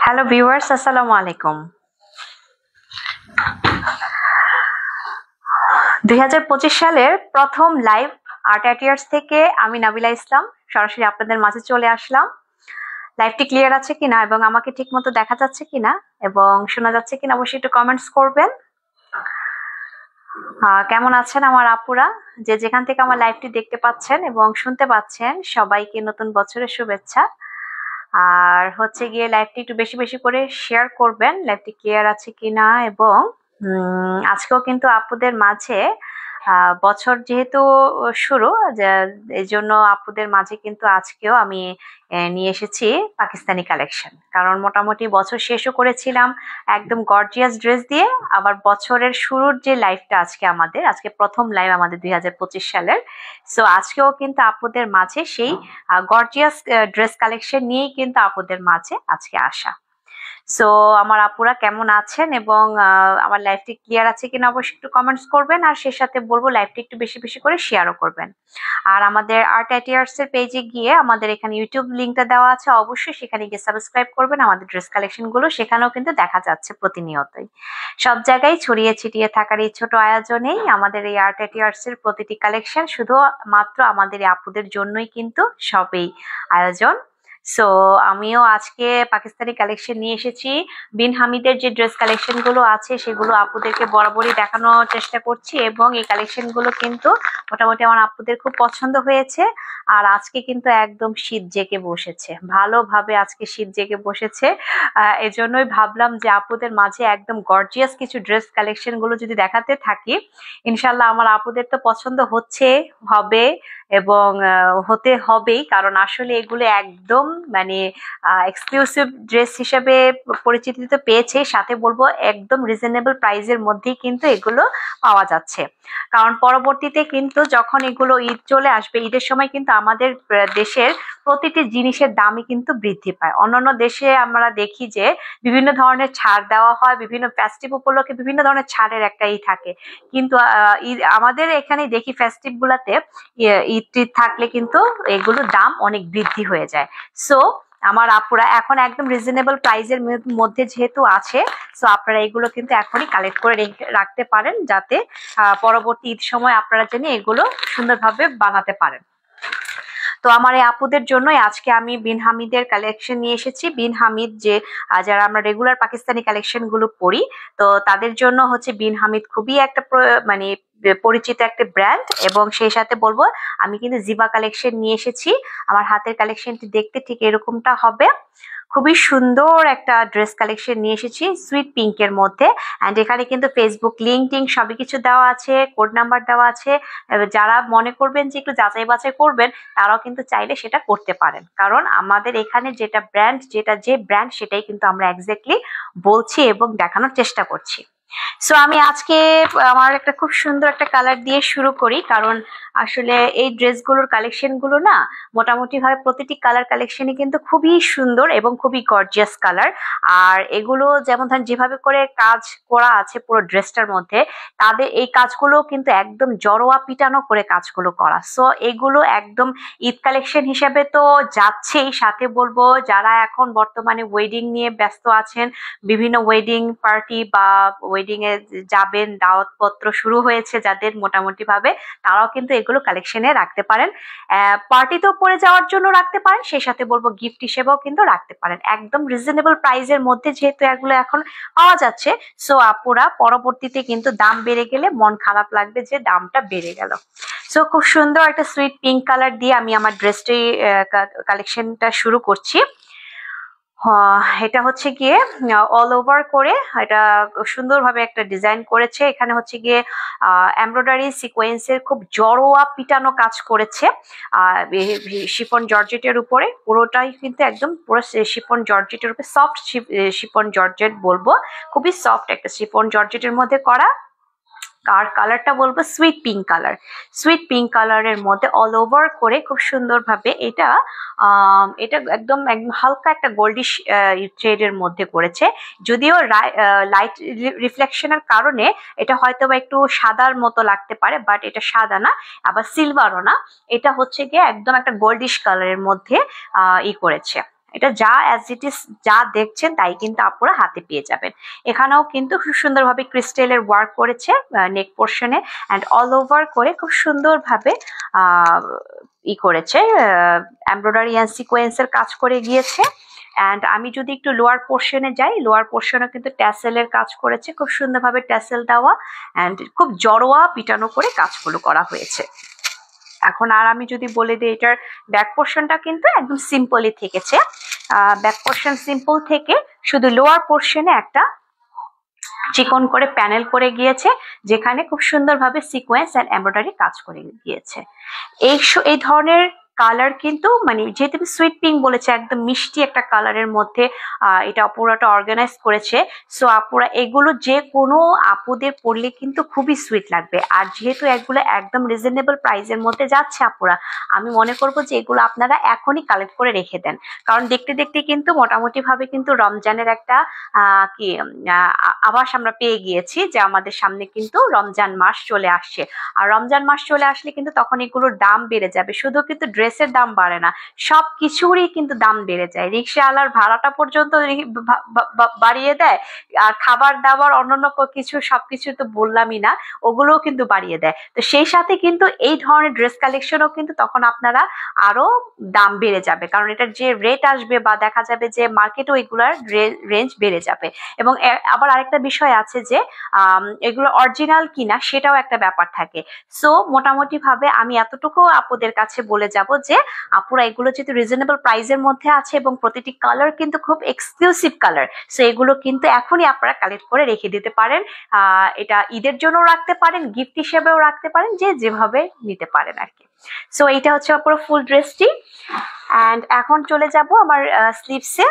Hello viewers, আসসালামু আলাইকুম। 2025 সালের প্রথম লাইভ আর্ট অ্যাটিয়ার্স থেকে আমি নাবিলা ইসলাম সরাসরি আপনাদের মাঝে চলে আসলাম। লাইভটি ক্লিয়ার আছে কিনা এবং আমাকে ঠিকমতো দেখা যাচ্ছে কিনা এবং শোনা যাচ্ছে কিনা অবশ্যই একটু কমেন্টস করবেন। কেমন আছেন আমার আপুরা, যে যেখান থেকে আমার লাইভটি দেখতে পাচ্ছেন এবং শুনতে পাচ্ছেন, সবাইকে নতুন বছরের শুভেচ্ছা। আর হচ্ছে গিয়ে লাইভটি একটু বেশি বেশি করে শেয়ার করবেন, লাইভটি ক্লিয়ার আছে কিনা। এবং আজকেও কিন্তু আপুদের মাঝে বছর যেহেতু শুরু, এই জন্য আপুদের মাঝে কিন্তু আজকেও আমি নিয়ে এসেছি পাকিস্তানি কালেকশন। কারণ মোটামুটি বছর শেষও করেছিলাম একদম গর্জিয়াস ড্রেস দিয়ে, আবার বছরের শুরুর যে লাইভটা আজকে প্রথম লাইভ আমাদের 2025 সালের। সো আজকেও কিন্তু আপুদের মাঝে সেই গর্জিয়াস ড্রেস কালেকশন নিয়েই কিন্তু আপুদের মাঝে আজকে আসা। সো আমার আপুরা কেমন আছেন এবং আমার লাইভটি ক্লিয়ার আছে কিনা অবশ্যই একটু কমেন্টস করবেন। আর সে সাথে বলবো লাইভটি একটু বেশি বেশি করে শেয়ারও করবেন। আর আমাদের আর্ট অ্যাটিয়ার্স এর পেজে গিয়ে আমাদের এখানে ইউটিউব লিংকটা দেওয়া আছে, অবশ্যই সেখানে গিয়ে সাবস্ক্রাইব করবেন। আমাদের ড্রেস কালেকশন গুলো সেখানেও কিন্তু দেখা যাচ্ছে প্রতিনিয়তই। সব জায়গায় ছড়িয়ে ছিটিয়ে থাকার এই ছোট আয়োজনেই আমাদের এই আর্ট অ্যাটিয়ার্স এর প্রতিটি কালেকশন শুধু মাত্র আমাদের এই আপুদের জন্যই কিন্তু সবই আয়োজন। সো আমিও আজকে পাকিস্তানি কালেকশন নিয়ে এসেছি। বিন হামিদের যে ড্রেস কালেকশন গুলো আছে সেগুলো আপুদেরকে বরাবরই দেখানোর চেষ্টা করছি এবং এই কালেকশন গুলো কিন্তু মোটামুটি আমার আপুদের খুব পছন্দ হয়েছে। আর আজকে কিন্তু একদম শীত জেগে বসেছে, ভালোভাবে আজকে শীত জেগে বসেছে। এজন্যই ভাবলাম যে আপুদের মাঝে একদম গর্জিয়াস কিছু ড্রেস কালেকশন গুলো যদি দেখাতে থাকি, ইনশাল্লাহ আমার আপুদের তো পছন্দ হবে এবং হতে হবেই। কারণ আসলে এগুলো একদম মানে এক্সক্লুসিভ ড্রেস হিসেবে পরিচিতি তো পেয়েছে, সাথে বলবো একদম রিজনেবল প্রাইসের মধ্যেই কিন্তু এগুলো পাওয়া যাচ্ছে। কারণ পরবর্তীতে কিন্তু যখন এগুলো ঈদ চলে আসবে, ঈদের সময় কিন্তু আমাদের দেশের প্রতিটি জিনিসের দামই কিন্তু বৃদ্ধি পায়। অন্যান্য দেশে আমরা দেখি যে বিভিন্ন ধরনের ছাড় দেওয়া হয়, বিভিন্ন ফেস্টিভ উপলক্ষে বিভিন্ন ধরনের ছাড়ের একটা থাকে, কিন্তু আমাদের এখানে দেখি ফেস্টিভ গুলাতে ঈদ থাকলে কিন্তু এগুলোর দাম অনেক বৃদ্ধি হয়ে যায়। সো আমার আপুরা এখন একদম রিজনেবল প্রাইসের মধ্যে যেহেতু আছে, সো আপনারা এগুলো কিন্তু এখনই কালেক্ট করে রাখতে পারেন, যাতে পরবর্তী ঈদ সময় আপনারা যেন এগুলো সুন্দরভাবে বানাতে পারেন। তো আমার এই আপুদের জন্যই আজকে আমি বিন হামিদের কালেকশন নিয়ে এসেছি। বিন হামিদ যে যারা আমরা রেগুলার পাকিস্তানি কালেকশন গুলো পরি, তো তাদের জন্য হচ্ছে বিন হামিদ খুবই একটা মানে পরিচিত একটা ব্র্যান্ড। এবং সেই সাথে বলবো আমি কিন্তু জিবা কালেকশন নিয়ে এসেছি। আমার হাতের কালেকশনটি দেখতে ঠিক এরকমটা হবে। খুবই সুন্দর একটা ড্রেস কালেকশন নিয়ে এসেছি সুইট পিঙ্কের মধ্যে। অ্যান্ড এখানে কিন্তু ফেসবুক লিঙ্ক টিঙ্ক সবই কিছু দেওয়া আছে, কোড নাম্বার দেওয়া আছে। যারা মনে করবেন যে একটু যাচাই বাছাই করবেন, তারাও কিন্তু চাইলে সেটা করতে পারেন। কারণ আমাদের এখানে যে ব্র্যান্ড সেটাই কিন্তু আমরা এক্স্যাক্টলি বলছি এবং দেখানোর চেষ্টা করছি। সো আমি আজকে আমার একটা খুব সুন্দর একটা কালার দিয়ে শুরু করি, কারণ আসলে এই ড্রেসগুলোর কালেকশন গুলো না মোটামুটি ভাবে প্রতিটি কালার কালেকশনই কিন্তু খুবই সুন্দর এবং খুবই গর্জিয়াস কালার। আর এগুলো যেমন ধরেন যেভাবে করে কাজ করা আছে পুরো ড্রেসটার মধ্যে, তাদের এই কাজগুলো কিন্তু একদম জড়োয়া পিটানো করে কাজগুলো করা। সো এগুলো একদম ঈদ কালেকশন হিসেবে তো যাচ্ছেই, সাথে বলবো যারা এখন বর্তমানে ওয়েডিং নিয়ে ব্যস্ত আছেন, বিভিন্ন ওয়েডিং পার্টি বা ওয়েডিং এ যাবেন, দাওয়াতপত্র শুরু হয়েছে যাদের মোটামুটি ভাবে, তারাও কিন্তু এগুলো কালেকশনে রাখতে পারেন। পার্টিতেও পরে যাওয়ার জন্য রাখতে পারেন, সেই সাথে বলবো গিফট হিসেবেও কিন্তু রাখতে পারেন। একদম রিজনেবল প্রাইসের মধ্যে যেহেতু এগুলো এখন পাওয়া যাচ্ছে, সো আপুরা পরবর্তীতে কিন্তু দাম বেড়ে গেলে মন খারাপ লাগবে যে দামটা বেড়ে গেল। সো খুব সুন্দর একটা সুইট পিঙ্ক কালার দিয়ে আমি আমার ড্রেসটি কালেকশনটা শুরু করছি। এটা হচ্ছে গিয়ে অল ওভার করে এটা সুন্দরভাবে একটা ডিজাইন করেছে। এখানে হচ্ছে গিয়ে এমব্রয়ডারি সিকোয়েন্সের খুব জড়োয়া পিটানো কাজ করেছে শিফন জর্জেটের উপরে। পুরোটাই কিন্তু একদম পুরো শিফন জর্জেটের উপরে, সফট শিফন জর্জেট বলবো, খুবই সফট একটা শিফন জর্জেটের মধ্যে করা। আর কালারটা বলবো sweet pink colour. Sweet pink কালারের মধ্যে অল ওভার করে খুব সুন্দরভাবে এটা এটা একদম হালকা একটা গোল্ডিশ থ্রেডের মধ্যে করেছে। যদিও লাইট রিফ্লেকশনের কারণে এটা হয়তো বা একটু সাদার মতো লাগতে পারে, বাট এটা সাদা না, আবার সিলভারও না, এটা হচ্ছে গিয়ে একদম একটা গোল্ডিশ কালারের মধ্যে করেছে। এটা যা অ্যাজ ইট ইজ যা দেখছেন তাই কিন্তু আপুরা হাতে পেয়ে যাবেন। এখানেও কিন্তু খুব সুন্দরভাবে ক্রিস্টালের ওয়ার্ক করেছে নেক পোর্শনে, অ্যান্ড অল ওভার করে খুব সুন্দরভাবে করেছে এমব্রয়ডারি অ্যান্ড সিকোয়েন্সের কাজ করে গিয়েছে। অ্যান্ড আমি যদি একটু লোয়ার পোর্শনে যাই, লোয়ার পোর্শনে কিন্তু ট্যাসেলের কাজ করেছে, খুব সুন্দরভাবে ট্যাসেল দেওয়া অ্যান্ড খুব জড়োয়া পিটানো করে কাজগুলো করা হয়েছে। এখন আর আমি যদি বলে দিই, এটার ব্যাক পোর্শনটা কিন্তু একদম সিম্পলই থেকেছে। ব্যাক পোর্শন সিম্পল থেকে শুধু লোয়ার পোর্শনে একটা চিকন করে প্যানেল করে গিয়েছে, যেখানে খুব সুন্দরভাবে সিকোয়েন্স অ্যান্ড এমব্রয়ডারি কাজ করে গিয়েছে। এই ধরনের কালার কিন্তু মানে যেহেতু সুইট পিঙ্ক বলেছে, একদম মিষ্টি একটা কালারের মধ্যে এটা পুরোটা অর্গানাইজ করেছে। সো আপুরা এগুলো যে কোনো আপুদের পরলে কিন্তু খুবই সুইট লাগবে। আর যেহেতু এগুলো একদম রিজনেবল প্রাইসের মধ্যে যাচ্ছে আপুরা, আমি মনে করবো যে এগুলো আপনারা এখনই কালেক্ট করে রেখে দেন, কারণ দেখতে দেখতে কিন্তু মোটামুটি ভাবে কিন্তু রমজানের একটা আভাস আমরা পেয়ে গিয়েছি যে আমাদের সামনে কিন্তু রমজান মাস চলে আসছে। আর রমজান মাস চলে আসলে কিন্তু তখন এগুলোর দাম বেড়ে যাবে। শুধু কিন্তু ড্রেসের দাম বাড়ে না, সব কিছুরই কিন্তু দাম বেড়ে যায়। রিক্সাওয়ালার ভাড়াটা পর্যন্ত বাড়িয়ে দেয়, আর খাবার দাবার অন্যান্য কিছু সবকিছু তো বললামই না, ওগুলোও কিন্তু বাড়িয়ে দেয়। তো সেই সাথে কিন্তু এই ধরনের ড্রেস কালেকশনও কিন্তু তখন আপনারা আরো দাম বেড়ে যাবে, কারণ এটার যে রেট আসবে বা দেখা যাবে যে মার্কেটও এগুলার রেঞ্জ বেড়ে যাবে। এবং আবার আরেকটা বিষয় আছে যে এগুলো অরিজিনাল কিনা সেটাও একটা ব্যাপার থাকে। সো মোটামুটি ভাবে আমি এতটুকু আপুদের কাছে বলে যাব যে আপুরা এগুলো যেহেতু রিজনেবল প্রাইসের মধ্যে আছে এবং প্রতিটি কালার কিন্তু খুব এক্সক্লুসিভ কালার, সো এগুলো কিন্তু এখনই আপনারা কালেক্ট করে রেখে দিতে পারেন। এটা ঈদের জন্য রাখতে পারেন, গিফট হিসেবেও রাখতে পারেন, যে যেভাবে নিতে পারেন আর কি। সো এইটা হচ্ছে পুরো ফুল ড্রেসটি। অ্যান্ড এখন চলে যাব আমার স্লিভসে।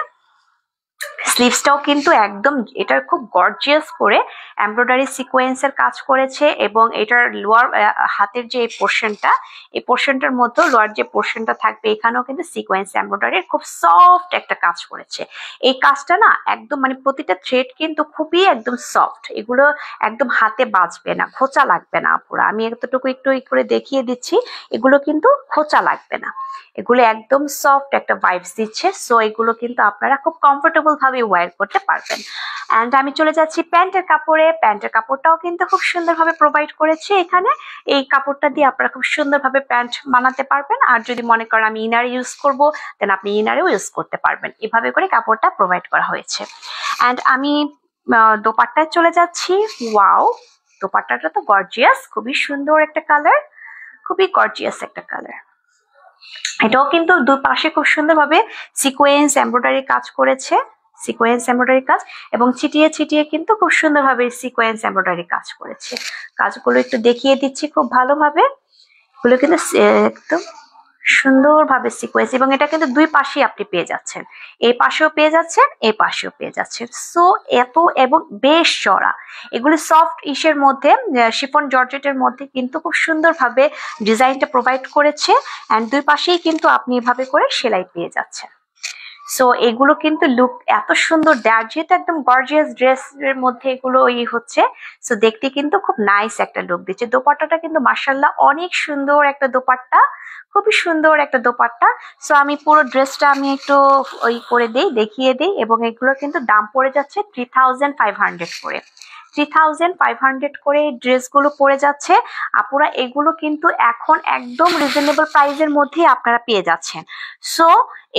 স্লিভসটাও কিন্তু একদম এটার খুব গর্জিয়াস করে এমব্রয়ডারি সিকোয়েন্সের কাজ করেছে, এবং এটার লোয়ার হাতের যে এই পোর্শনটার মধ্যে লোয়ার যে পোর্শনটা থাকবে এখানেও কিন্তু সিকোয়েন্স এমব্রয়ডারির খুব সফট একটা কাজ করেছে। এই কাজটা না একদম মানে প্রতিটা থ্রেড কিন্তু খুবই একদম সফট, এগুলো একদম হাতে বাজবে না, খোঁচা লাগবে না আপুরা। আমি এতটুকু একটু করে দেখিয়ে দিচ্ছি, এগুলো কিন্তু খোঁচা লাগবে না, এগুলো একদম সফট একটা ভাইবস দিচ্ছে। সো এগুলো কিন্তু আপনারা খুব কমফোর্টেবল ভাবে ওয়্যার করতে পারবেন। অ্যান্ড আমি চলে যাচ্ছি প্যান্টের কাপড়ে। প্যান্টের কাপড়টাও কিন্তু খুব সুন্দরভাবে প্রোভাইড করেছে এখানে। এই কাপড়টা দিয়ে আপনারা খুব সুন্দরভাবে প্যান্ট বানাতে পারবেন, আর যদি মনে করেন আমি ইনার ইউজ করবো, দেন আপনি ইনারেও ইউজ করতে পারবেন। এভাবে করে কাপড়টা প্রোভাইড করা হয়েছে। অ্যান্ড আমি দোপাট্টায় চলে যাচ্ছি। ওয়াও, দোপাট্টাটা তো গর্জিয়াস, খুবই সুন্দর একটা কালার, খুবই গর্জিয়াস একটা কালার। এটাও কিন্তু দুই পাশে খুব সুন্দরভাবে সিকোয়েন্স এমব্রয়ডারি কাজ করেছে, সিকোয়েন্স এমব্রয়ডারি কাজ, এবং ছিটিয়ে ছিটিয়ে কিন্তু খুব সুন্দরভাবে সিকোয়েন্স এমব্রয়ডারি কাজ করেছে। কাজগুলো একটু দেখিয়ে দিচ্ছি খুব ভালোভাবে, এগুলো কিন্তু একদম সুন্দরভাবে সিকোয়েন্স, এবং এটা কিন্তু দুই পাশেই আপনি পেয়ে যাচ্ছেন, এই পাশেও পেয়ে যাচ্ছেন, এই পাশেও পেয়ে যাচ্ছেন। সো এত এবং বেশ চড়া, এগুলো সফট ইসের মধ্যে শিফন জর্জেটের মধ্যে কিন্তু খুব সুন্দরভাবে ডিজাইনটা প্রোভাইড করেছে, অ্যান্ড দুই পাশেই কিন্তু আপনি এভাবে করে সেলাই পেয়ে যাচ্ছেন। সো এগুলো কিন্তু লুক এত সুন্দর দেয়, যেহেতু একদম গর্জিয়াস ড্রেসের মধ্যে এগুলো হচ্ছে, সো দেখতে কিন্তু খুব নাইস একটা লুক দিচ্ছে। দোপাট্টাটা কিন্তু মাশাআল্লাহ অনেক সুন্দর একটা দোপাট্টা, খুবই সুন্দর একটা দোপাট্টা। সো আমি পুরো ড্রেসটা আমি একটু করে দেখিয়ে দিই, এবং এগুলো কিন্তু দাম পড়ে যাচ্ছে 3500 করে। 3500 করে এই ড্রেসগুলো পড়ে যাচ্ছে আপুরা। এগুলো কিন্তু এখন একদম রিজনেবল প্রাইসের মধ্যেই আপনারা পেয়ে যাচ্ছেন। সো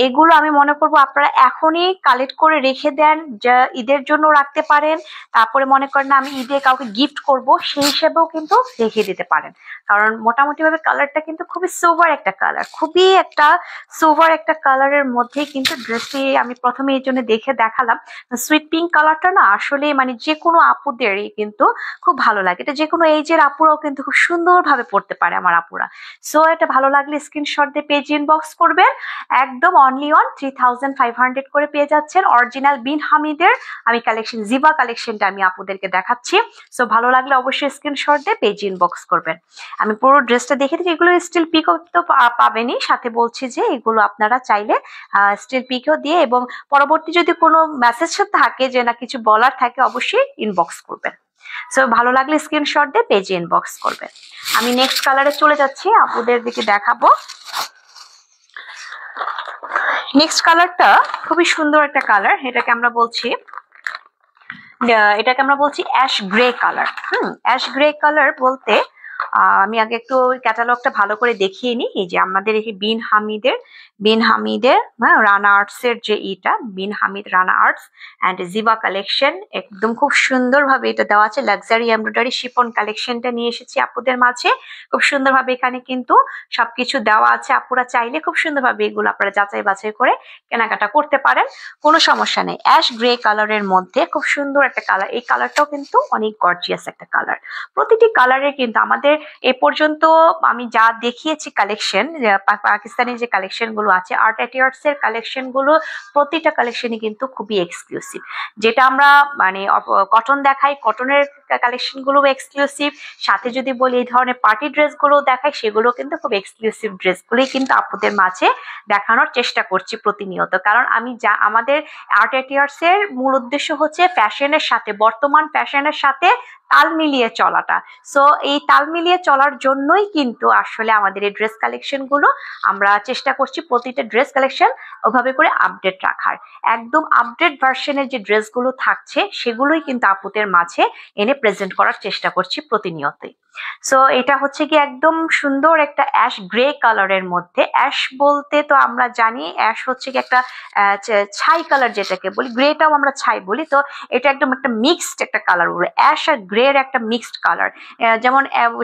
এগুলো আমি মনে করবো আপনারা এখনই কালেক্ট করে রেখে দেন, যা ঈদের জন্য রাখতে পারেন। তারপরে মনে করেন না আমি ঈদে কাউকে গিফট করব, সেই হিসেবেও কিন্তু রেখে দিতে পারেন, কারণ মোটামুটি ভাবে কালারটা কিন্তু খুবই সোভার একটা কালার, খুবই একটা সোভার একটা কালারের মধ্যেই কিন্তু ড্রেসটি আমি প্রথমে এই জন্য দেখালাম। সুইট পিঙ্ক কালারটা না আসলে মানে যে কোনো আপুদেরই কিন্তু খুব ভালো লাগে, এটা যে কোনো এইজের আপুরাও কিন্তু খুব সুন্দরভাবে পড়তে পারে আমার আপুরা। সো এটা ভালো লাগলে স্ক্রিনশট দিয়ে পেজ ইনবক্স করবেন, একদম অনলি অন 3500 করে পেয়ে যাচ্ছেন। অরিজিনাল বিন হামিদের আমি কালেকশন জিবা কালেকশনটা আমি আপুদেরকে দেখাচ্ছি। সো ভালো লাগলে অবশ্যই স্ক্রিনশট দিয়ে পেজ ইনবক্স করবেন। আমি পুরো ড্রেসটা দেখে দিচ্ছি, এগুলো স্টিল পিকও তো পাবেনই, সাথে বলছি যে এগুলো আপনারা চাইলে স্টিল পিকও দিয়ে, এবং পরবর্তী যদি কোনো মেসেজ থাকে যে না কিছু বলার থাকে অবশ্যই ইনবক্স করবেন। সো ভালো লাগলে স্ক্রিনশট দিয়ে পেজে ইনবক্স করবেন। আমি নেক্সট কালারে চলে যাচ্ছি, আপুদের দিকে দেখাবো। নেক্সট কালারটা খুবই সুন্দর একটা কালার, এটাকে আমরা বলছি ash grey colour. Ash grey colour বলতে আমি আগে একটু ক্যাটালগটা ভালো করে দেখিয়ে নিই। এই যে আমাদের এই বিন হামিদের রানা আর্টস এর যে Bin Hamid Rana arts and Jiba collection, একদম খুব সুন্দরভাবে এটা দেওয়া আছে। লাক্সারি এমব্রয়ডারি শিফন কালেকশনটা নিয়ে এসেছি আপুদের মাঝে। খুব সুন্দরভাবে এখানে কিন্তু সবকিছু দেওয়া আছে। আপুরা চাইলে খুব সুন্দরভাবে এগুলো আপনারা যাচাই বাছাই করে কেনাকাটা করতে পারেন, কোনো সমস্যা নেই। অ্যাশ গ্রে কালারের মধ্যে খুব সুন্দর একটা কালার, এই কালারটাও কিন্তু অনেক গর্জিয়াস একটা কালার। প্রতিটি কালারে কিন্তু আমাদের এ পর্যন্ত আমি যা দেখিয়েছি কালেকশন, পাকিস্তানি যে কালেকশন গুলো আছে, আর্ট অ্যাটিয়ার্স এর কালেকশন গুলো প্রতিটা কালেকশনই কিন্তু খুবই এক্সক্লুসিভ। যেটা আমরা মানে কটন দেখাই, কটনের কালেকশন গুলো এক্সক্লুসিভ, সাথে যদি বলি এই ধরনের পার্টি ড্রেস গুলো দেখাই, সেগুলো কিন্তু খুব এক্সক্লুসিভ ড্রেস গুলোই কিন্তু আপুদের মাঝে দেখানোর চেষ্টা করছি প্রতিনিয়ত। কারণ আমি আমাদের আর্ট অ্যাটিয়ার্স এর মূল উদ্দেশ্য হচ্ছে ফ্যাশনের সাথে, বর্তমান ফ্যাশনের সাথে তাল মিলিয়ে চলাটা। সো এই তাল মিলিয়ে চলার জন্যই কিন্তু আসলে আমাদের এই ড্রেস কালেকশন গুলো আমরা চেষ্টা করছি প্রতিটা ড্রেস কালেকশন ওভাবে করে আপডেট রাখার। একদম আপডেট ভার্সনের যে ড্রেসগুলো থাকছে সেগুলোই কিন্তু আপুদের মাঝে এনে প্রেজেন্ট করার চেষ্টা করছি প্রতিনিয়তই। সো এটা হচ্ছে কি একদম সুন্দর একটা অ্যাশ গ্রে কালারের মধ্যে। অ্যাশ বলতে তো আমরা জানি অ্যাশ হচ্ছে কি একটা ছাই কালার যেটাকে বলি, গ্রেটাও আমরা ছাই বলি। তো এটা একদম একটা মিক্সড একটা কালার, বলে অ্যাশ আর গ্রে এর একটা মিক্সড কালার। যেমন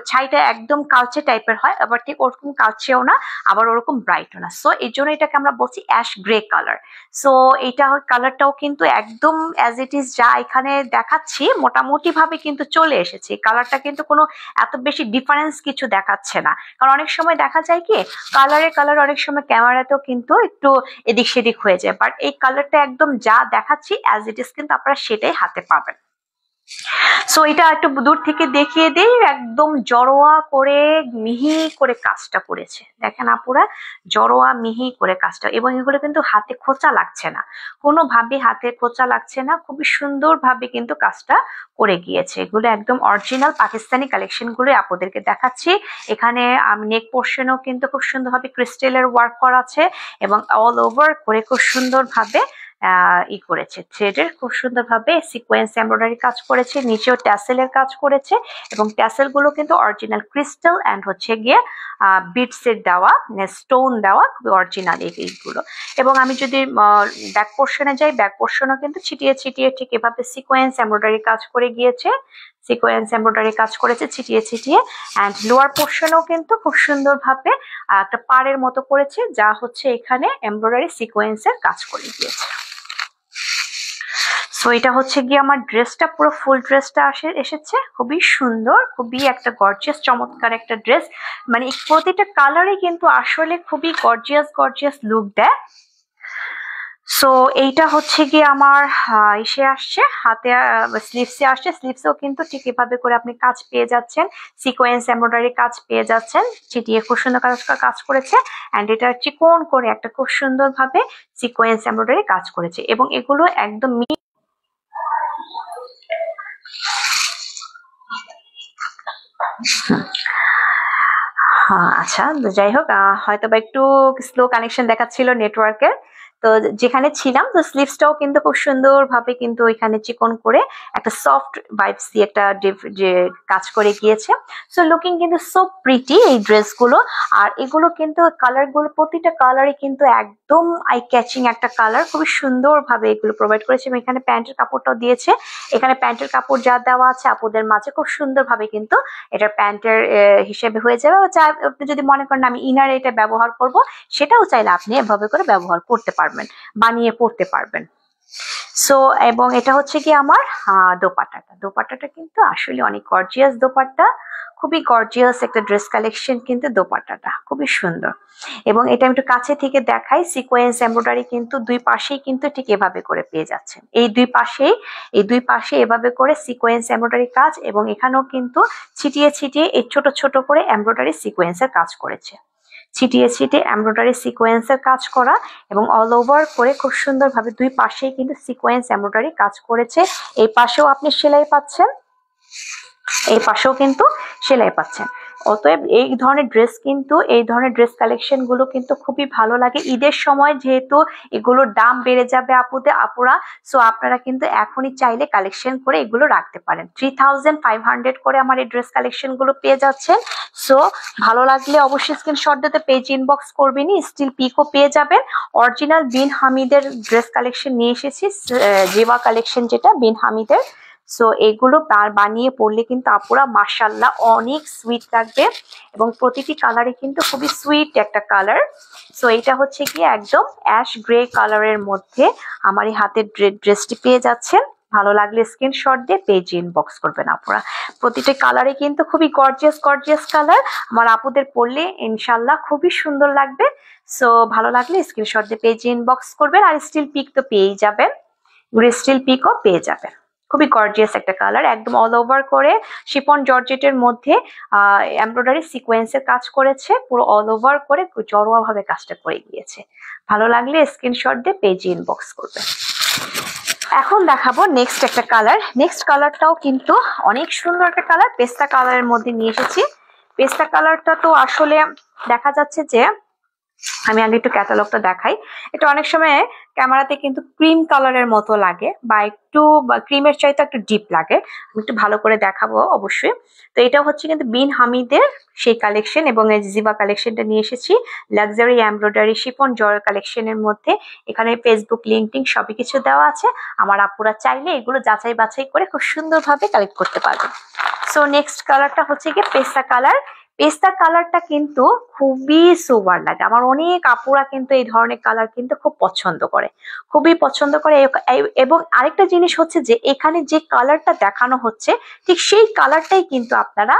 ছাইটা একদম কালচে টাইপের হয়, আবার ঠিক ওরকম কালচেও না, আবার ওরকম ব্রাইটও না। সো এই জন্য এটাকে আমরা বলছি অ্যাশ গ্রে কালার। সো এটা কালারটাও কিন্তু একদম অ্যাজ ইট ইজ যা এখানে দেখাচ্ছি মোটামুটি ভাবে কিন্তু চলে এসেছে। কালারটা কিন্তু কোনো এত বেশি ডিফারেন্স কিছু দেখাচ্ছে না, কারণ অনেক সময় দেখা যায় কি কালার অনেক সময় ক্যামেরাতেও কিন্তু একটু এদিক সেদিক হয়ে যায়, বাট এই কালারটা একদম যা দেখাচ্ছি অ্যাজ ইট ইজ কিন্তু আপনারা সেটাই হাতে পাবেন। সো এটা একটু দূর থেকে দেখিয়ে দেই, একদম জড়োয়া করে মিহি করে কাজটা করেছে, দেখেন আপুরা জড়োয়া মিহি করে কাজটা, এবং এগুলো কিন্তু হাতে খোঁচা লাগছে না, কোনোভাবে হাতে খোঁচা লাগছে না, খুবই সুন্দর ভাবে কিন্তু কাজটা করে গিয়েছে। এগুলো একদম অরিজিনাল পাকিস্তানি কালেকশন গুলো আপনাদেরকে দেখাচ্ছি। এখানে নেক পোর্শনও কিন্তু খুব সুন্দরভাবে ক্রিস্টালের ওয়ার্ক করা আছে, এবং অল ওভার করে খুব সুন্দরভাবে করেছে, থ্রেডের খুব সুন্দরভাবে সিকোয়েন্স এমব্রয়ডারি কাজ করেছে, নিচেও ট্যাসেলের কাজ করেছে, এবং ট্যাসেল গুলো কিন্তু অরিজিনাল ক্রিস্টাল অ্যান্ড হচ্ছে গিয়ে বিটস এর দেওয়া, স্টোন দেওয়া, খুবই অরিজিনাল এইগুলো। এবং আমি যদি ব্যাক পোর্শনে যাই, ব্যাক পোর্শনও কিন্তু ছিটিয়ে ছিটিয়ে ঠিক এভাবে সিকোয়েন্স এমব্রয়ডারি কাজ করে গিয়েছে, সিকোয়েন্স এমব্রয়ডারি কাজ করেছে ছিটিয়ে ছিটিয়ে। অ্যান্ড লোয়ার পোর্শনেও কিন্তু খুব সুন্দরভাবে একটা পাড়ের মতো করেছে, যা হচ্ছে এখানে এমব্রয়ডারি সিকোয়েন্সের কাজ করে গিয়েছে। সো এটা হচ্ছে গিয়ে আমার ড্রেসটা, পুরো ফুল ড্রেসটা এসেছে, খুবই সুন্দর, খুবই একটা গর্জিয়াস চমৎকার একটা ড্রেস। মানে প্রতিটা কালারই কিন্তু আসলে খুবই গর্জিয়াস লুক দেয়। সো এইটা হচ্ছে গিয়ে আমার এসে আসছে হাতে, স্লিভসে আসছে, স্লিভসেও কিন্তু ঠিক এভাবে করে আপনি কাজ পেয়ে যাচ্ছেন, সিকোয়েন্স এমব্রয়ডারি কাজ পেয়ে যাচ্ছেন, ছিটিয়ে খুব সুন্দর কাজ করেছে। অ্যান্ড এটা চিকন করে একটা খুব সুন্দর ভাবে সিকোয়েন্স এমব্রয়ডারি কাজ করেছে, এবং এগুলো একদম আচ্ছা যাই হোক, হয়তো বা একটু স্লো কানেকশন দেখাচ্ছিল নেটওয়ার্কের। তো যেখানে ছিলাম, তো স্লিভসটাও কিন্তু খুব সুন্দর ভাবে কিন্তু এখানে চিকন করে একটা সফট ভাইবস দিয়ে একটা যে কাজ করে গিয়েছে। সো লুকিং কিন্তু সো প্রিটি এই ড্রেসগুলো। আর এগুলো কিন্তু কালারগুলো প্রতিটা কালারই কিন্তু একদম আই ক্যাচিং একটা কালার, খুবই সুন্দর ভাবে এগুলো প্রোভাইড করেছে। এবং এখানে প্যান্টের কাপড়টাও দিয়েছে, এখানে প্যান্টের কাপড় যা দেওয়া আছে আপুদের মাঝে খুব সুন্দর ভাবে কিন্তু এটা প্যান্টের হিসেবে হয়ে যাবে। আপনি যদি মনে করেন আমি ইনার এটা ব্যবহার করব, সেটাও চাইলে আপনি এভাবে করে ব্যবহার করতে পারবেন, বানিয়ে পড়তে পারবেন। সো এবং এটা হচ্ছে কি আমার দোপাট্টাটা কিন্তু আসলে অনেক গর্জিয়াস দোপাট্টা, খুবই গর্জিয়াস একটা ড্রেস কালেকশন, কিন্তু দোপাট্টাটা খুবই সুন্দর। এবং এটা আমি একটু কাছে থেকে দেখাই, সিকোয়েন্স এমব্রয়ডারি কিন্তু দুই পাশেই কিন্তু ঠিক এভাবে করে পেয়ে যাচ্ছেন। এই দুই পাশে এভাবে করে সিকোয়েন্স এমব্রয়ডারি কাজ, এবং এখানেও কিন্তু ছিটিয়ে ছিটিয়ে এই ছোট ছোট করে এমব্রয়ডারি সিকোয়েন্সের কাজ করেছে, ছিটিয়ে ছিটিয়ে এমব্রয়ডারি সিকোয়েন্সের কাজ করা, এবং অল ওভার করে খুব সুন্দরভাবে দুই পাশেই কিন্তু সিকোয়েন্স এমব্রয়ডারি কাজ করেছে। এই পাশেও আপনি সেলাই পাচ্ছেন, এই পাশেও কিন্তু সেলাই পাচ্ছেন। অতএব এই ধরনের ড্রেস কালেকশন গুলো কিন্তু খুবই ভালো লাগে ঈদের সময়, যেহেতু এগুলোর দাম বেড়ে যাবে আপুরা, সো আপনারা কিন্তু এখনই চাইলে কালেকশন করে এগুলো রাখতে পারেন। 3500 করে আমার এই ড্রেস কালেকশন গুলো পেয়ে যাচ্ছেন। সো ভালো লাগলে অবশ্যই স্ক্রিনশট দিতে পেজ ইনবক্স করবেনই, স্টিল পিকও পেয়ে যাবেন। অরিজিনাল বিন হামিদের ড্রেস কালেকশন নিয়ে এসেছি, জিবা কালেকশন যেটা বিন হামিদের। সো এগুলো বানিয়ে পড়লে কিন্তু আপুরা মাশাআল্লাহ অনেক সুইট লাগবে, এবং প্রতিটি কালারে কিন্তু খুবই সুইট একটা কালার। সো এটা হচ্ছে কি একদম অ্যাশ গ্রে কালারের মধ্যে আমার এই হাতের ড্রেসটি পেয়ে যাচ্ছেন। ভালো লাগলে স্ক্রিনশট দিয়ে পেজ ইনবক্স করবেন আপুরা। প্রতিটি কালারে কিন্তু খুবই গর্জিয়াস কালার, আমার আপুদের পরলে ইনশাল্লাহ খুবই সুন্দর লাগবে। সো ভালো লাগলে স্ক্রিনশট দিয়ে পেজ ইনবক্স করবেন, আর স্টিল পিক তো পেয়েই যাবেন, স্টিল পিকও পেয়ে যাবেন। খুবই গর্জিয়াস একটা কালার, একদম অল ওভার করে শিফন জর্জেটের মধ্যে এমব্রয়ডারি সিকোয়েন্সের কাজ করেছে, পুরো অল ওভার করে জড়োয়া ভাবে কাজটা করে গিয়েছে। ভালো লাগলে স্ক্রিনশট দিয়ে পেজ ইনবক্স করবেন। এখন দেখাবো নেক্সট একটা কালার। নেক্সট কালারটাও কিন্তু অনেক সুন্দর একটা কালার, পেস্তা কালারের মধ্যে নিয়ে এসেছি। পেস্তা কালারটা তো আসলে দেখা যাচ্ছে যে, আমি আগে একটু ক্যাটালগটা দেখাই। এটা অনেক সময় ক্যামেরাতে কিন্তু ক্রিম কালারের মতো লাগে, বা একটু ক্রিমের চাইতে একটু ডিপ লাগে। আমি একটু ভালো করে দেখাবো অবশ্যই। তো এটা হচ্ছে কিন্তু বিন হামিদের সেই কালেকশন, এবং এই জিবা কালেকশনটা নিয়ে এসেছি লাক্সারি এমব্রয়ডারি শিফন জয়ের কালেকশনের মধ্যে। এখানে ফেসবুক লিঙ্ক সবই কিছু দেওয়া আছে, আমার আপুরা চাইলে এগুলো যাচাই বাছাই করে খুব সুন্দরভাবে কালেক্ট করতে পারবেন। সো নেক্সট কালারটা হচ্ছে গিয়ে পেস্তা কালার। পেস্তা কালারটা কিন্তু খুবই সোবার লাগে, আমার অনেক আপুরা কিন্তু এই ধরনের কালার কিন্তু খুব পছন্দ করে, খুবই পছন্দ করে। এবং আরেকটা জিনিস হচ্ছে যে, এখানে যে কালারটা দেখানো হচ্ছে ঠিক সেই কালারটাই কিন্তু আপনারা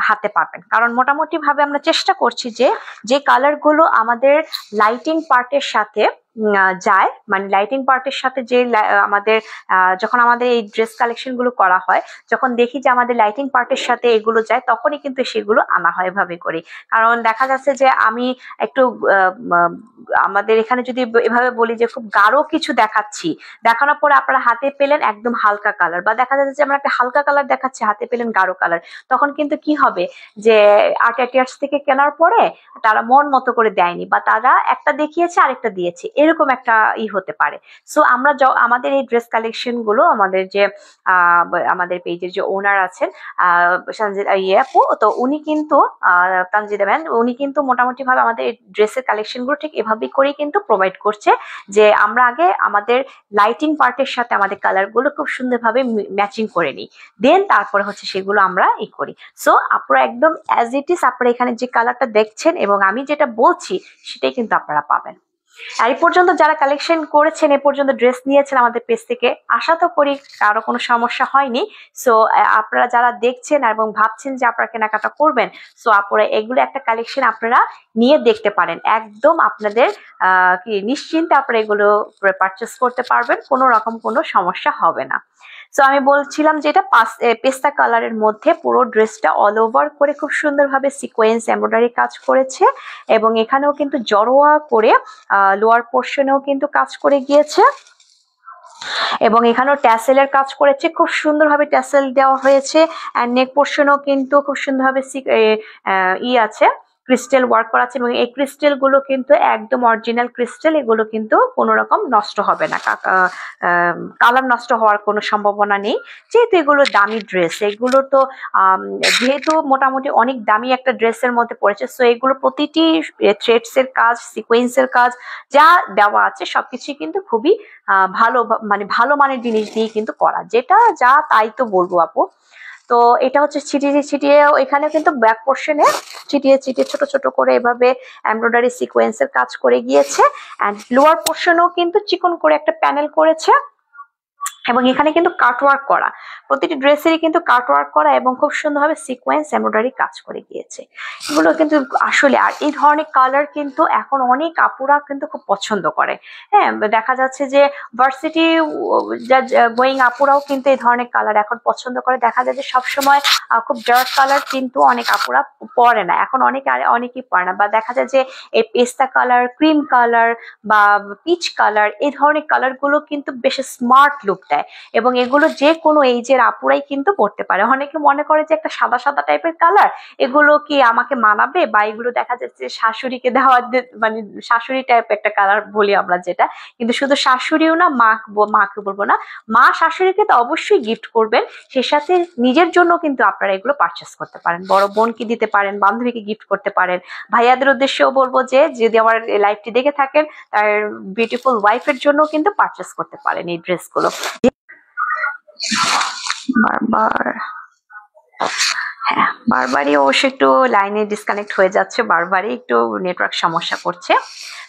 হাতে পাবেন, কারণ মোটামুটি ভাবে আমরা চেষ্টা করছি যে কালার গুলো আমাদের লাইটিং পার্টের সাথে যায়, মানে লাইটিং পার্টের সাথে যে আমাদের যখন আমাদের এই ড্রেস কালেকশন গুলো করা হয়, যখন দেখি যে আমাদের লাইটিং পার্টের সাথে এগুলো যায়, তখনই কিন্তু সেগুলো আনা হয় এভাবে করে। কারণ দেখা যাচ্ছে যে আমি একটু আমাদের এখানে যদি এভাবে বলি যে খুব গাঢ় কিছু দেখাচ্ছি, দেখানোর পরে আপনারা হাতে পেলেন একদম হালকা কালার, বা দেখা যাচ্ছে যে আমরা একটা হালকা কালার দেখাচ্ছি হাতে পেলেন গাঢ় কালার, তখন কিন্তু কি হবে যে আর্ট থেকে কেনার পরে তারা মন মতো করে দেয়নি, বা তারা একটা দেখিয়েছে আরেকটা দিয়েছে, এরকম একটা হতে পারে। সো আমরা আমাদের এই ড্রেস কালেকশন গুলো আমাদের পেজের যে ওনার আছেন আপু, তো উনি কিন্তু তানজিদা ম্যাম, উনি কিন্তু মোটামুটি ভাবে আমাদের ড্রেসের কালেকশন গুলো ঠিক এভাবেই করেই কিন্তু প্রোভাইড করছে, যে আমরা আগে আমাদের লাইটিং পার্টের সাথে আমাদের কালার গুলো খুব সুন্দরভাবে ম্যাচিং করে নিই, দেন তারপরে হচ্ছে সেগুলো আমরা করি। সো আপনারা একদম অ্যাজ ইট ইজ আপনারা এখানে যে কালারটা দেখছেন এবং আমি যেটা বলছি সেটাই কিন্তু আপনারা পাবেন। আর এই পর্যন্ত যারা কালেকশন করেছেন, এ পর্যন্ত ড্রেস নিয়েছেন আমাদের পেজ থেকে, আশা তো করি কারো কোনো সমস্যা হয়নি। সো আপনারা যারা দেখছেন এবং ভাবছেন যে আপনারা কেনাকাটা করবেন, সো আপনারা এগুলো একটা কালেকশন আপনারা নিয়ে দেখতে পারেন, একদম আপনাদের কি নিশ্চিন্তে আপনারা এগুলো পারচেস করতে পারবেন, কোনো রকম কোনো সমস্যা হবে না। সো আমি বলছিলাম যে এটা পেস্তা কালারের মধ্যে পুরো ড্রেসটা অল ওভার করে খুব সুন্দরভাবে সিকোয়েন্স এমব্রয়ডারি কাজ করেছে, এবং এখানেও কিন্তু জড়োয়া করে লোয়ার পোর্শনেও কিন্তু কাজ করে গিয়েছে, এবং এখানেও ট্যাসেলের কাজ করেছে, খুব সুন্দরভাবে ট্যাসেল দেওয়া হয়েছে। আর নেক পোর্শনেও কিন্তু খুব সুন্দরভাবে আছে, ক্রিস্টাল ওয়ার্ক করা আছে, এবং এই ক্রিস্টাল গুলো কিন্তু একদম অরিজিনাল ক্রিস্টাল, এগুলো কিন্তু কোনো রকম নষ্ট হবে না, কালার নষ্ট হওয়ার কোনো সম্ভাবনা নেই, যেহেতু এগুলো দামি ড্রেস। এগুলো তো যেহেতু মোটামুটি অনেক দামি একটা ড্রেসের মধ্যে পড়েছে, সো এগুলো প্রতিটি থ্রেডস এর কাজ, সিকোয়েন্সের কাজ যা দেওয়া আছে সবকিছুই কিন্তু খুবই ভালো, মানে ভালো মানের জিনিস দিয়ে কিন্তু করা, যেটা যা তাই তো বলবো আপু। তো এটা হচ্ছে ছিটিয়ে ছিটিয়ে, এখানে কিন্তু ব্যাক পোর্শনে ছিটিয়ে ছিটিয়ে ছোট ছোট করে এভাবে এমব্রয়ডারি সিকোয়েন্সের কাজ করে গিয়েছে। অ্যান্ড লোয়ার পোর্শনেও কিন্তু চিকন করে একটা প্যানেল করেছে এবং এখানে কিন্তু কাটওয়ার্ক করা, প্রতিটি ড্রেসেরই কিন্তু কাটওয়ার্ক করা এবং খুব সুন্দরভাবে সিকোয়েন্স এমব্রয়ডারি কাজ করে গিয়েছে। এগুলো কিন্তু আসলে, আর এই ধরনের কালার কিন্তু এখন অনেক আপুরা কিন্তু খুব পছন্দ করে। হ্যাঁ, দেখা যাচ্ছে যে ভার্সিটি গোয়িং আপুরাও কিন্তু এই ধরনের কালার এখন পছন্দ করে। দেখা যায় যে সবসময় খুব ডার্ক কালার কিন্তু অনেক আপুরা পরে না, এখন অনেকেই পরে না, বা দেখা যায় যে এই পেস্তা কালার, ক্রিম কালার বা পিচ কালার, এই ধরনের কালার গুলো কিন্তু বেশ স্মার্ট লুক দেয় এবং এগুলো যে কোনো এইজের আপুরাই কিন্তু পড়তে পারে। অনেকে মনে করে যে একটা সাদা সাদা টাইপের কালার, এগুলো কি আমাকে মানাবে, বা এগুলো দেখা যাচ্ছে শাশুড়িকে দেওয়া, মানে শাশুড়ি টাইপ একটা কালার বলি আমরা যেটা, কিন্তু শুধু শাশুড়িও না, মাকে বলবো না, মা শাশুড়িকে তো অবশ্যই গিফট করবেন, সে সাথে নিজের জন্য কিন্তু আপনারা এগুলো পারচেস করতে পারেন, বড় বোনকে দিতে পারেন, বান্ধবীকে গিফট করতে পারেন। ভাইয়াদের উদ্দেশ্যেও বলবো যে যদি আমার লাইভটি দেখে থাকেন, তার বিউটিফুল ওয়াইফের জন্য কিন্তু পারচেস করতে পারেন এই ড্রেসগুলো। বারবার, হ্যাঁ, বারবারই অবশ্য একটু লাইনে ডিসকানেক্ট হয়ে যাচ্ছে, বারবারই একটু নেটওয়ার্ক সমস্যা করছে।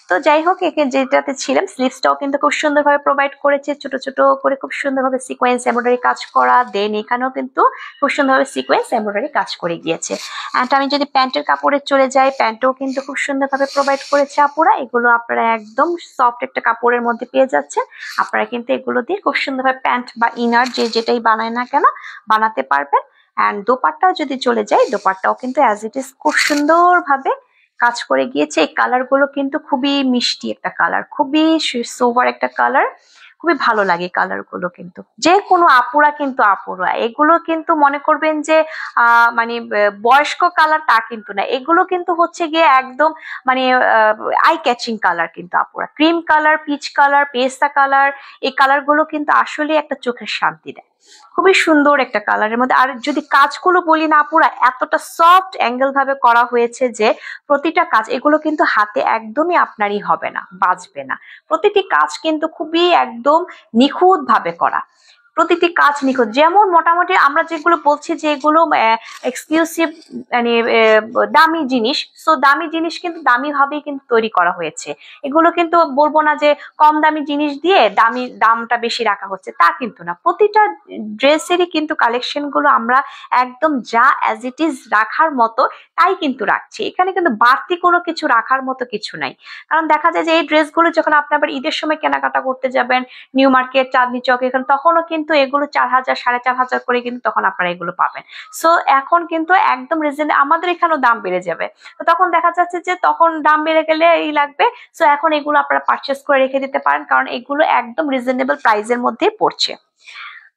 তো যাই হোক, একে যেটাতে ছিলাম, স্লিভসটাও কিন্তু খুব সুন্দরভাবে প্রোভাইড করেছে, ছোট ছোট করে খুব সুন্দরভাবে সিকোয়েন্স এমব্রয়ডারি কাজ করা, দেন এখানেও কিন্তু খুব সুন্দরভাবে সিকোয়েন্স এমব্রয়ডারি কাজ করে গিয়েছে। অ্যান্ড আমি যদি প্যান্টের কাপড়ে চলে যাই, প্যান্টও কিন্তু খুব সুন্দরভাবে প্রোভাইড করেছে আপুরা। এগুলো আপনারা একদম সফট একটা কাপড়ের মধ্যে পেয়ে যাচ্ছেন, আপনারা কিন্তু এগুলো দিয়ে খুব সুন্দরভাবে প্যান্ট বা ইনার যেটাই বানায় না কেন বানাতে পারবেন। অ্যান্ড দোপাট্টা যদি চলে যায়, দোপাট্টাও কিন্তু অ্যাজ ইট ইজ খুব সুন্দরভাবে কাজ করে গিয়েছে। এই কালার গুলো কিন্তু খুবই মিষ্টি একটা কালার, খুবই সোভার একটা কালার, খুবই ভালো লাগে কালার গুলো। কিন্তু যে কোনো আপুরা কিন্তু আপুরা, এগুলো কিন্তু মনে করবেন যে মানে বয়স্ক কালার তা কিন্তু না, এগুলো কিন্তু হচ্ছে গিয়ে একদম মানে আই ক্যাচিং কালার। কিন্তু আপুরা ক্রিম কালার, পিচ কালার, পেস্তা কালার, এই কালার গুলো কিন্তু আসলে একটা চোখের শান্তি দেয়, খুবই সুন্দর একটা কালারের মধ্যে। আর যদি কাজগুলো বলি না আপুরা, এতটা সফট অ্যাঙ্গেল ভাবে করা হয়েছে যে প্রতিটা কাজ, এগুলো কিন্তু হাতে একদমই আপনারই হবে না, বাজবে না। প্রতিটি কাজ কিন্তু খুবই একদম নিখুঁত ভাবে করা, প্রতিটি কাজ নিখুঁত। যেমন মোটামুটি আমরা যেগুলো বলছি যে এগুলো এক্সক্লুসিভ, মানে দামি জিনিস, সো দামি জিনিস কিন্তু দামি ভাবেই কিন্তু তৈরি করা হয়েছে। এগুলো কিন্তু বলবো না যে কম দামি জিনিস দিয়ে দামটা বেশি রাখা হচ্ছে, তা কিন্তু না। প্রতিটা ড্রেসেরই কিন্তু কালেকশন গুলো আমরা একদম যা অ্যাজ ইট ইজ রাখার মতো তাই কিন্তু রাখছি, এখানে কিন্তু বাড়তি কোনো কিছু রাখার মতো কিছু নাই। কারণ দেখা যায় যে এই ড্রেসগুলো যখন আপনি আবার ঈদের সময় কেনাকাটা করতে যাবেন নিউ মার্কেট, চাঁদনি চক, এখানে তখনও কিন্তু এগুলো 4000, 4500 করে কিন্তু তখন আপনারা এগুলো পাবেন। সো এখন কিন্তু একদম রিজনেবল, আমাদের এখানেও দাম বেড়ে যাবে, তো তখন দেখা যাচ্ছে যে তখন দাম বেড়ে গেলে এই লাগবে। সো এখন এগুলো আপনারা পারচেস করে রেখে দিতে পারেন, কারণ এগুলো একদম রিজনেবল প্রাইসের মধ্যেই পড়ছে।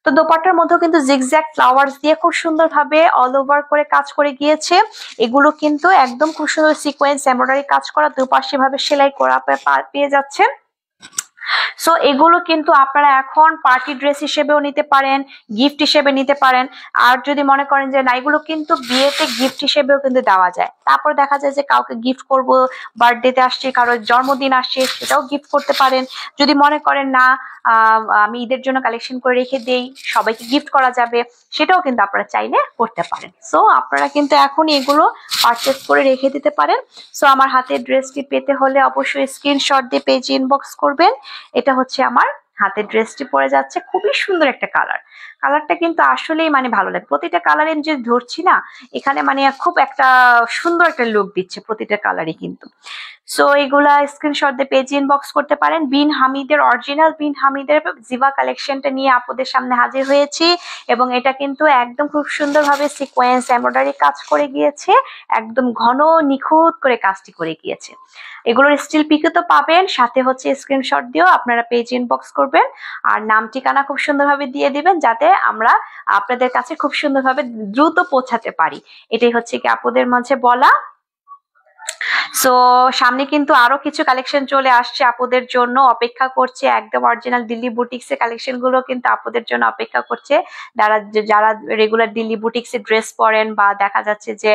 তো দোপাট্টার মধ্যেও কিন্তু জিগজ্যাগ ফ্লাওয়ার্স দিয়ে খুব সুন্দরভাবে অল ওভার করে কাজ করে গিয়েছে। এগুলো কিন্তু একদম খুব সুন্দর সিকোয়েন্স এমব্রয়ডারি কাজ করা, দুপাশে ভাবে সেলাই করা পেয়ে যাচ্ছেন। সো এগুলো কিন্তু আপনারা এখন পার্টি ড্রেস হিসেবেও নিতে পারেন, গিফট হিসেবে নিতে পারেন। আর যদি মনে করেন যে না, এগুলো কিন্তু বিয়েতে গিফট হিসেবেও কিন্তু দেওয়া যায়। তারপর দেখা যায় যে কাউকে গিফট করব, বার্থডেতে আসছে, কারোর জন্মদিন আসছে, সেটাও গিফট করতে পারেন। যদি মনে করেন না আমি ঈদের জন্য কালেকশন করে রেখে দেই, সবাইকে গিফট করা যাবে, সেটাও কিন্তু আপনারা চাইলে করতে পারেন। সো আপনারা কিন্তু এখনই এগুলো পারচেস করে রেখে দিতে পারেন। সো আমার হাতের ড্রেসটি পেতে হলে অবশ্যই স্ক্রিনশট দিয়ে পেজে ইনবক্স করবেন। এটা হচ্ছে আমার হাতের ড্রেসটি পরে যাচ্ছে, খুবই সুন্দর একটা কালার। কালারটা কিন্তু আসলেই মানে ভালো লাগে, প্রতিটা কালারে যে ধরছি না এখানে, মানে খুব একটা সুন্দর একটা লুক দিচ্ছে প্রতিটা কালারই কিন্তু। সো এগুলা স্ক্রিনশট দিয়ে পেজ ইনবক্স করতে পারেন। বিন হামিদের, অরিজিনাল বিন হামিদের জিভা কালেকশনটা নিয়ে আপনাদের সামনে হাজির হয়েছি, এবং এটা কিন্তু একদম খুব সুন্দরভাবে সিকোয়েন্স এমব্রয়ডারি কাজ করে গিয়েছে, একদম ঘন নিখুঁত করে কাজটি করে গিয়েছে। এগুলোর স্টিল পিকে তো পাবেন, সাথে হচ্ছে স্ক্রিনশট দিয়েও আপনারা পেজ ইনবক্স করবেন, আর নাম ঠিকানা খুব সুন্দরভাবে দিয়ে দিবেন, যাতে আমরা আপনাদের কাছে খুব সুন্দরভাবে দ্রুত পৌঁছাতে পারি। এটাই হচ্ছে কি আপনাদের মাঝে বলা। সো সামনে কিন্তু আরো কিছু কালেকশন চলে আসছে আপুদের জন্য, অপেক্ষা করছে। একদম অরিজিনাল দিল্লি বুটিক্স এর কালেকশন গুলো কিন্তু আপুদের জন্য অপেক্ষা করছে। যারা যারা রেগুলার দিল্লি বুটিক্স এর ড্রেস পরেন বা দেখা যাচ্ছে যে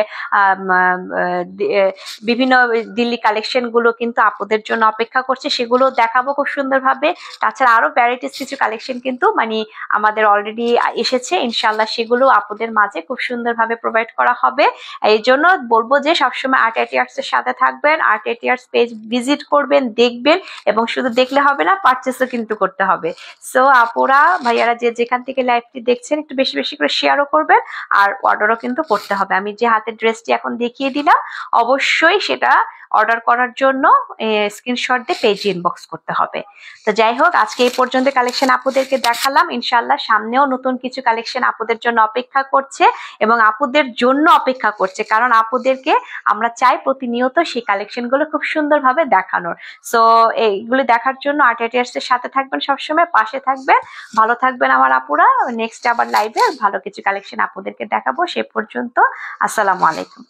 বিভিন্ন দিল্লি কালেকশন গুলো কিন্তু আপুদের জন্য অপেক্ষা করছে, সেগুলো দেখাবো খুব সুন্দরভাবে। তাছাড়া আরো ভ্যারাইটিস কিছু কালেকশন কিন্তু মানে আমাদের অলরেডি এসেছে, ইনশাল্লাহ সেগুলো আপুদের মাঝে খুব সুন্দরভাবে প্রোভাইড করা হবে। এই জন্য বলবো যে সবসময় আর্ট এটিয়ার্স এর সাথে থাকবেন, আর্ট এটিয়ার্স পেজ ভিজিট করবেন, দেখবেন, এবং শুধু দেখলে হবে না, পারচেসও কিন্তু করতে হবে। সো আপুরা ভাইয়ারা যে যেখান থেকে লাইভটি দেখছেন একটু বেশি বেশি করে শেয়ারও করবেন, আর অর্ডারও কিন্তু করতে হবে। আমি যে হাতের ড্রেসটি এখন দেখিয়ে দিলাম, অবশ্যই সেটা অর্ডার করার জন্য স্ক্রিনশট দিয়ে পেজ ইনবক্স করতে হবে। তো যাই হোক, আজকে এই পর্যন্ত কালেকশন আপুদেরকে দেখালাম। ইনশাল্লাহ সামনেও নতুন কিছু কালেকশন আপুদের জন্য অপেক্ষা করছে এবং আপুদের জন্য অপেক্ষা করছে, কারণ আপুদেরকে আমরা চাই প্রতিনিয়ত সেই কালেকশন গুলো খুব সুন্দরভাবে দেখানোর। সো এইগুলো দেখার জন্য আর্ট এটিয়ার্স এর সাথে থাকবেন, সবসময় পাশে থাকবেন। ভালো থাকবেন আমার আপুরা। নেক্সট আবার লাইভে ভালো কিছু কালেকশন আপুদেরকে দেখাবো। সে পর্যন্ত আসসালামু আলাইকুম।